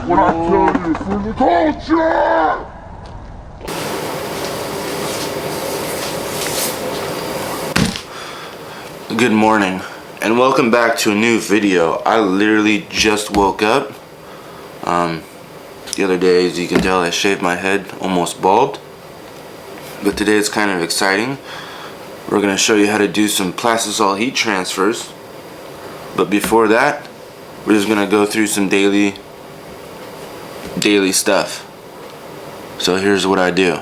when I tell you for the culture! Good morning, and welcome back to a new video. I literally just woke up. The other day, as you can tell, I shaved my head, almost bald. But today it's kind of exciting. We're going to show you how to do some plastisol heat transfers. But before that, we're just going to go through some daily stuff. So here's what I do.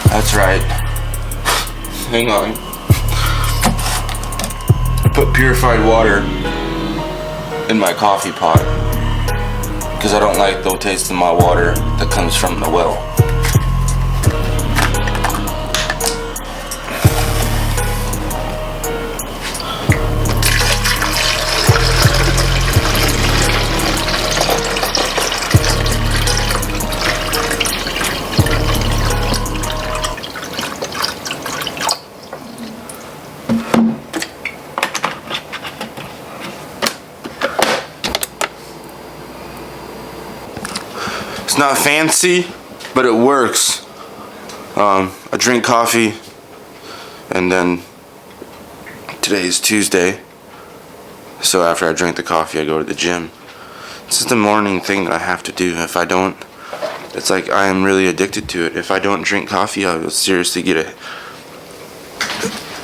That's right. Hang on. I put purified water in my coffee pot because I don't like the taste of my water that comes from the well. It's not fancy, but it works. I drink coffee, and then today is Tuesday, so after I drink the coffee I go to the gym. This is the morning thing that I have to do. If I don't, it's like I am really addicted to it. If I don't drink coffee, I will seriously get a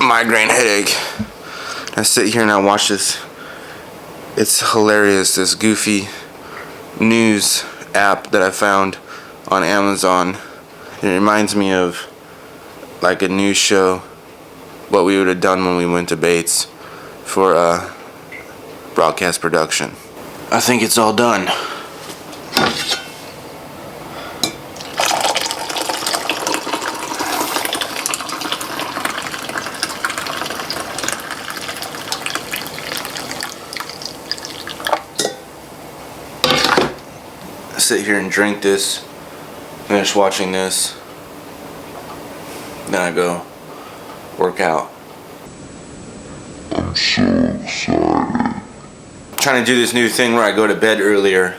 migraine headache. I sit here and I watch this. It's hilarious, this goofy news app that I found on Amazon. It reminds me of like a news show, what we would have done when we went to Bates for broadcast production. I think it's all done. Sit here and drink this, finish watching this, then I go work out. I'm so excited. Trying to do this new thing where I go to bed earlier.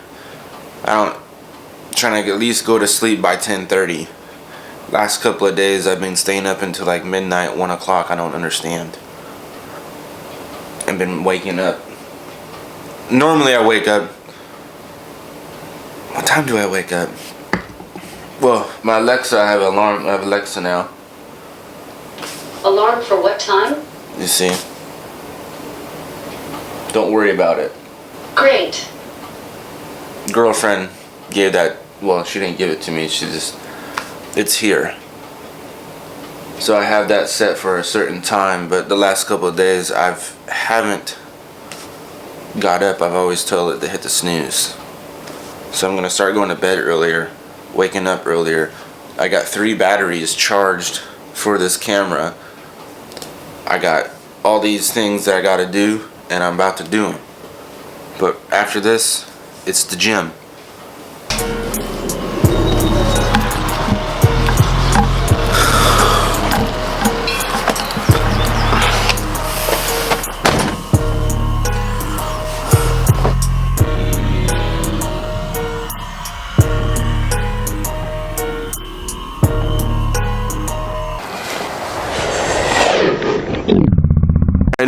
Trying to at least go to sleep by 10:30. Last couple of days I've been staying up until like midnight, 1 o'clock. I don't understand. I've been waking up. Normally I wake up. What time do I wake up? Well, my Alexa, I have an alarm. I have Alexa now. Alarm for what time? You see? Don't worry about it. Great. Girlfriend gave that. Well, she didn't give it to me. It's here. So I have that set for a certain time. But the last couple of days, haven't got up. I've always told it to hit the snooze. So I'm gonna start going to bed earlier, waking up earlier. I got 3 batteries charged for this camera. I got all these things that I gotta do, and I'm about to do them. But after this, it's the gym.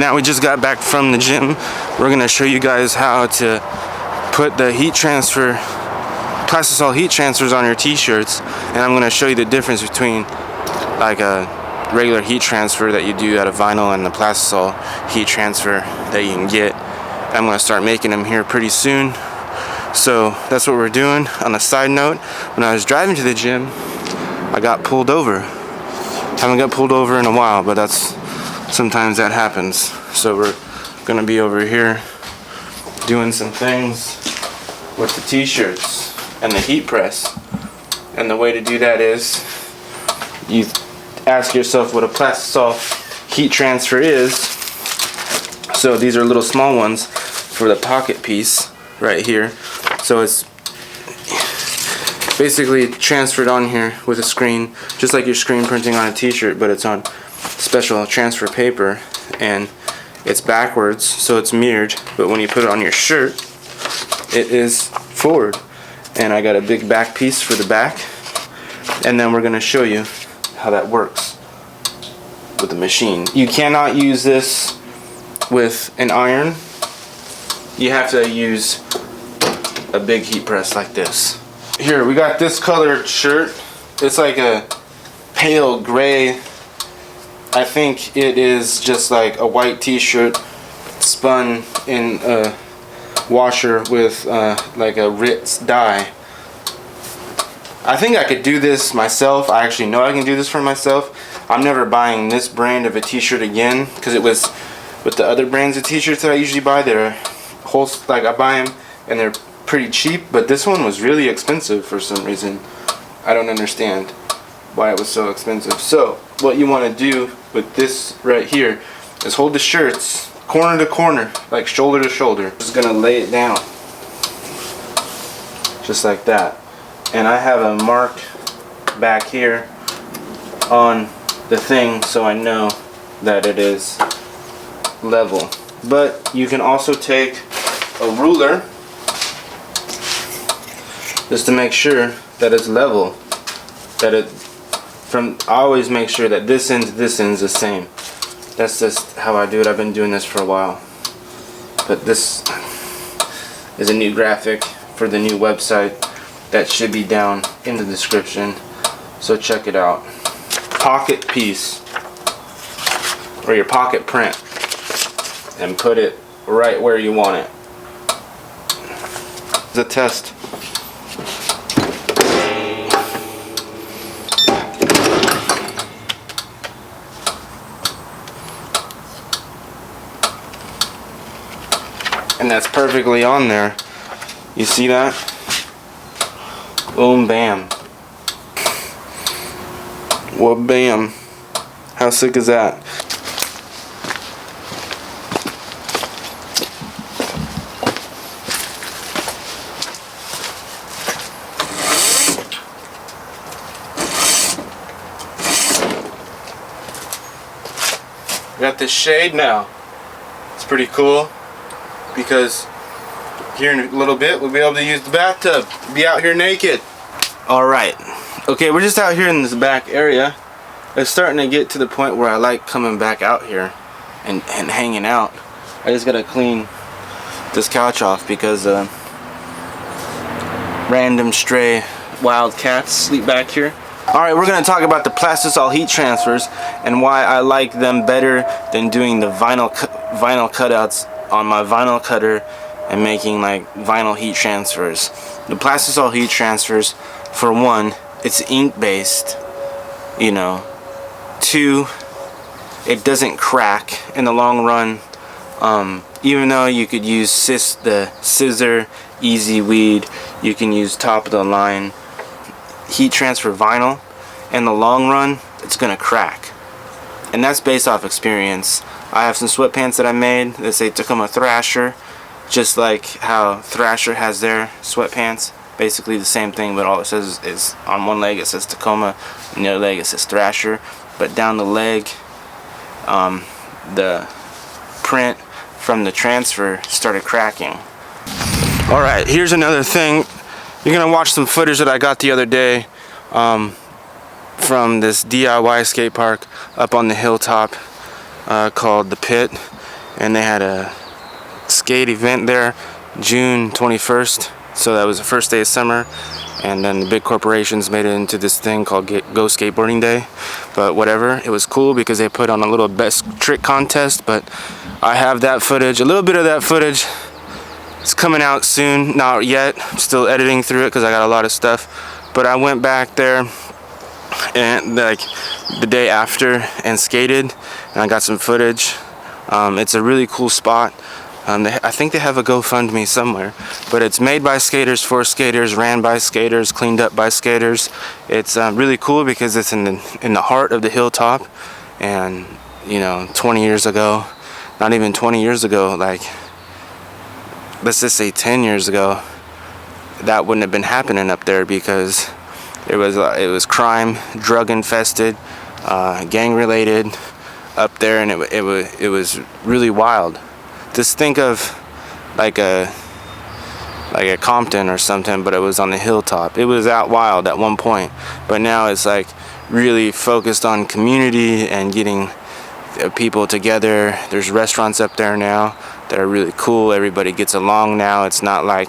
now we just got back from the gym. We're gonna show you guys how to put the heat transfer, Plastisol heat transfers on your t-shirts, and I'm gonna show you the difference between like a regular heat transfer that you do out of vinyl and the Plastisol heat transfer that you can get. I'm gonna start making them here pretty soon. So that's what we're doing. On a side note, when I was driving to the gym, I got pulled over. Haven't got pulled over in a while, but sometimes that happens. So we're gonna be over here doing some things with the t-shirts and the heat press. And the way to do that is you ask yourself what a Plastisol heat transfer is. So these are little small ones for the pocket piece right here. So it's basically transferred on here with a screen, just like your screen printing on a t-shirt, but it's on special transfer paper, and it's backwards, so it's mirrored, but when you put it on your shirt, it is forward. And I got a big back piece for the back, and then we're going to show you how that works with the machine. You cannot use this with an iron. You have to use a big heat press like this. Here, we got this colored shirt. It's like a pale gray. I think it is just like a white t-shirt spun in a washer with like a Ritz dye. I think I could do this myself. I actually know I can do this for myself. I'm never buying this brand of a t-shirt again, because it was with the other brands of t-shirts that I usually buy. They're whole, like I buy them and they're pretty cheap, but this one was really expensive for some reason. I don't understand why it was so expensive. So what you want to do with this right here is hold the shirts corner to corner, like shoulder to shoulder. Just gonna lay it down just like that, and I have a mark back here on the thing so I know that it is level. But you can also take a ruler just to make sure that it's level, that it I always make sure that this end's the same. That's just how I do it. I've been doing this for a while. But this is a new graphic for the new website that should be down in the description, so check it out. Pocket piece, or your pocket print, and put it right where you want it. It's a test. And that's perfectly on there. You see that? Boom, bam. Well, bam. How sick is that? We got this shade now. It's pretty cool, because here in a little bit we'll be able to use the bathtub, be out here naked. Alright, okay, we're just out here in this back area. It's starting to get to the point where I like coming back out here and hanging out. I just gotta clean this couch off because random stray wild cats sleep back here. Alright, we're going to talk about the Plastisol heat transfers and why I like them better than doing the vinyl cutouts on my vinyl cutter and making like vinyl heat transfers. The Plastisol heat transfers, for one, it's ink based, you know. Two, it doesn't crack in the long run. Even though you could use the Scissor Easy Weed, you can use top of the line heat transfer vinyl. In the long run, it's gonna crack, and that's based off experience. I have some sweatpants that I made that say Tacoma Thrasher, just like how Thrasher has their sweatpants. Basically the same thing, but all it says is on one leg it says Tacoma, and the other leg it says Thrasher, but down the leg the print from the transfer started cracking. Alright, here's another thing. You're gonna watch some footage that I got the other day from this DIY skate park up on the hilltop called The Pit, and they had a skate event there June 21st. So that was the first day of summer, and then the big corporations made it into this thing called Go Skateboarding Day. But whatever, it was cool because they put on a little best trick contest. But I have that footage, a little bit of that footage. It's coming out soon, not yet. I'm still editing through it because I got a lot of stuff. But I went back there and like the day after and skated, and I got some footage. It's a really cool spot. I think they have a GoFundMe somewhere, but it's made by skaters for skaters, ran by skaters, cleaned up by skaters. It's really cool because it's in the heart of the hilltop, and you know, 20 years ago, not even 20 years ago, like let's just say 10 years ago, that wouldn't have been happening up there because it was crime, drug infested, gang related up there, and it was really wild. Just think of like a Compton or something, but it was on the hilltop. It was out wild at one point, but now it's like really focused on community and getting people together. There's restaurants up there now that are really cool. Everybody gets along now. It's not like,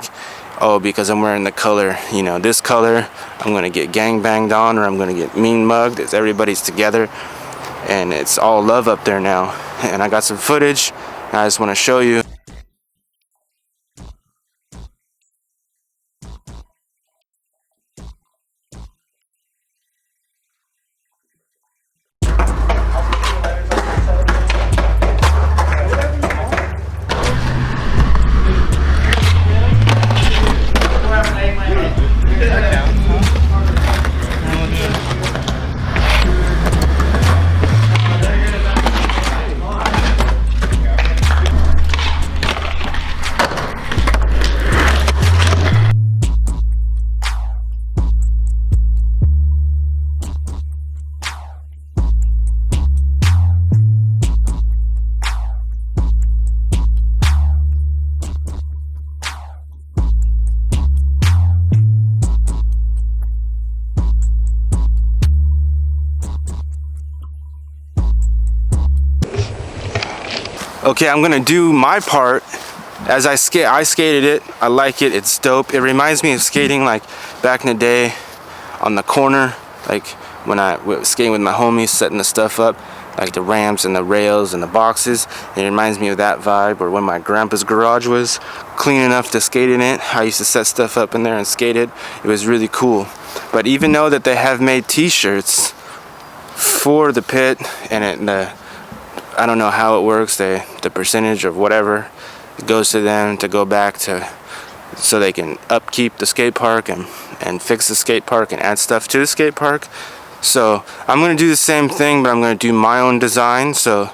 oh, because I'm wearing the color, you know, this color, I'm gonna get gang banged on or I'm gonna get mean mugged. It's everybody's together, and it's all love up there now. And I got some footage I just want to show you. Okay, I'm gonna do my part as I skate. I skated it, I like it, it's dope. It reminds me of skating like back in the day on the corner, like when I was skating with my homies, setting the stuff up, like the ramps and the rails and the boxes. It reminds me of that vibe, or when my grandpa's garage was clean enough to skate in it. I used to set stuff up in there and skate it. It was really cool. But even though that they have made t-shirts for the pit, and I don't know how it works, the percentage of whatever goes to them to go back to, so they can upkeep the skate park and fix the skate park and add stuff to the skate park. So I'm going to do the same thing, but I'm going to do my own design, so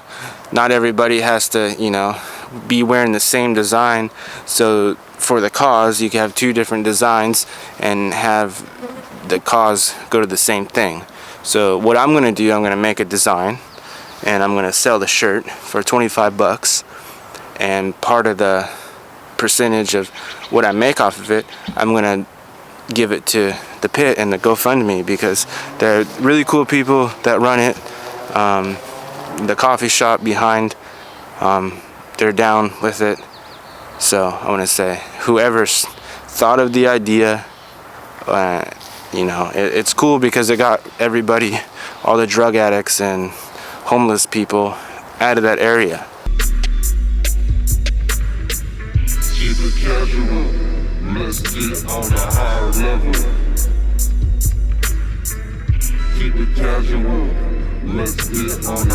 not everybody has to, you know, be wearing the same design. So for the cause, you can have two different designs and have the cause go to the same thing. So what I'm going to do, I'm going to make a design and I'm going to sell the shirt for 25 bucks, and part of the percentage of what I make off of it, I'm going to give it to the pit and the GoFundMe, because they're really cool people that run it. The coffee shop behind, they're down with it. So I want to say, whoever's thought of the idea, you know, it's cool because it got everybody, all the drug addicts and homeless people out of that area. Keep it casual, let's get on a higher level. Keep it casual, let's get on a